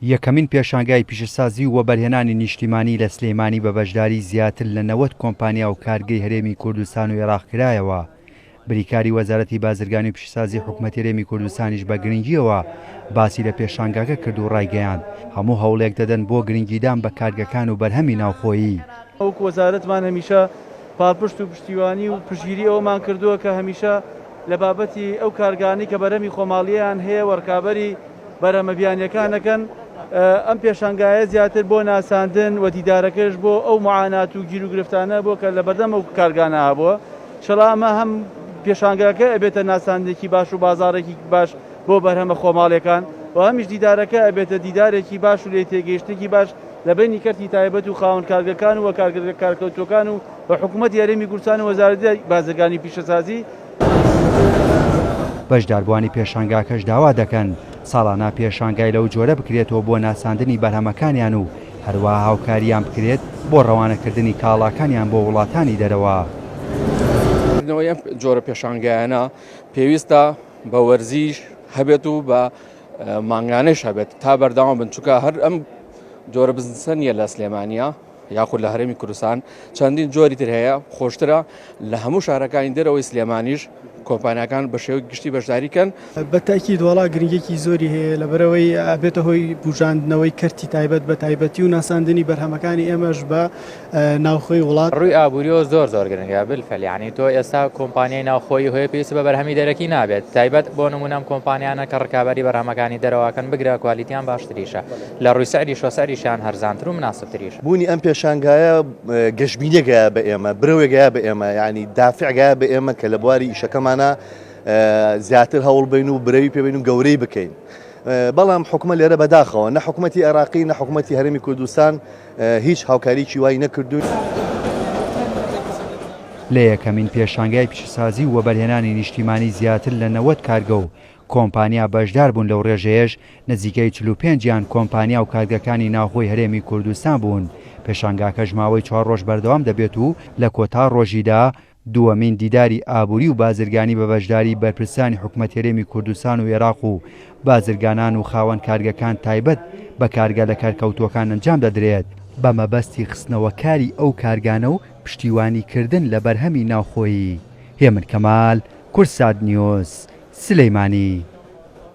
یەکەمین پێشانگای پیشەسازی و وەبەرهێنانی نیشتیمانی لە سلێمانی بە بەشداری زیاتر لە 90 کۆمپانیا و کارگەی هەرێمی کوردستان و عێراق کرایەوە. بریکاری وەزارەتی بازرگانی و پیشەسازی حکوومەتی هەرێمی کوردستانیش بە گرنگیەوە باسی لە پێشانگاکە کرد و ڕایگەیاند هەموو هەوڵێک دەدەن بۆ گرنگیدان بە کارگەکان و بەرهەمی ناوخۆیی. وەکو وەزارەتمان هەمیشە پاڵپشت و پشتیوانی و پشگیری ئەومان کردووە کە هەمیشە لە بابەتی ئەو کارگانی کە بەرەمی خۆماڵیان هەیە وەرکابەری بەرەمە بیانیەکانەکەن. ئەم پێشانگایە زیاتر بۆ ناساندن و دیدارەکەش بۆ ئەو معانات و گیر و گرفتانە بۆ کە لە بەردەم ئەو کارگانە هەبووە. شەڵامە هەم پێشانگاکە ئەبێتە ناساندێکی باش و بازارێکی باش بۆ بەرهەمە خۆماڵیەکان و هەمیش دیدارەکە ئەبێتە دیدارێکی باش و لێ تێگەیشتێکی باش لە بینی کەرتی تایبەت و خاوەن کارگەکان و کارکەوتوەکان و بە حکوومەتی هەرێمی کوردستان و وەزارەتی بازرگانی پیشەسازی. بەشداربووانی پێشانگاکەش داوا دەکەن ساڵانە پێشانگای لەو جۆرە بکرێتەوە بۆ ناساندنی بەرهەمەکانیان و هەروەها هاوکاریان بکرێت بۆ ڕەوانەکردنی کاڵاکانیان بۆ وڵاتانی دەرەوە. ئەم جۆرە پێشانگایانە پێویستە بە وەرزیش هەبێت و بە مانگانەش هەبێت تا بەردەوام بن چونکە هەر ئەم جۆرە بزنسە نیە لە سلێمانیە یاخود لە هەرێمی کوردستان چەندین جۆری تر هەیە خۆشترە لە هەموو شارەکانی دەرەوەی سلێمانیش کۆمپانیەکان بە شێوەی گشتی بەشداریکەن. بەتاکی دووەڵا گرنگێکی زۆری هەیە لەبەرەوەی ئەبێتە هۆی بژاندنەوەی کەرتی تایبەت بە تایبەتی و ناساندنی بەرهەمەکانی ئێمەش بە ناوخۆی وڵات. ڕووی ئابووریەوە زۆر گرنگە بالفعل یعنی تۆ ئێستا کۆمپانیای ناوخۆی هۆی پێویست بە بەرهەمی دەرەکی نابێت تایبەت بۆ نمونەم کۆمپانیانە کە ڕکابەری بەرهەمەکانی دەرەوەکەن بگرە کوالیتیان باشتریشە لە ڕووی سەعری شۆسەریشیان هەرزانتر و مناسبتریش. بوونی ئەم پێشانگایە گەشتبینێکە بە ئێمە برەوێگە بە ئێمە ینی دافعگە بە ئێمە کە لە بواری ئیشەکەمانە زیاتر هەوڵ بین و برەوی پێبین و گەورەی بکەین. بەڵام حکومە لێرە بەداخەوە نە حکوومەتی عێراقی نە حکوومەتی هەرێمی کوردستان هیچ هاوکاریی وای نەکردوون. لە یەکەمین پێشانگای پیشەسازی و وەبەرهێنانی نیشتیمانی زیاتر لە 90 کارگە و کۆمپانیا بەشدار بوون لەو ڕێژەیەش نزیکەی 45یان کۆمپانیا و کارگەکانی ناوخۆی هەرێمی کوردستان بوون. پێشانگاکەش ماوەی 4 ڕۆژ بەردەوام دەبێت و لە کۆتا ڕۆژیدا دووەمین دیداری ئابووری و بازرگانی بە بەشداری بەرپرسانی حکوومەتی هەرێمی کوردستان و عێراق و بازرگانان و خاوەن کارگەکان تایبەت بە کارگە لە کارکەوتوەکان ئەنجام دەدرێت بە مەبەستی خستنەوە کاری ئەو کارگانە و پشتیوانیکردن لە بەرهەمی ناوخۆیی. هێمن کەمال، کورسات نیوز، سلەیمانی.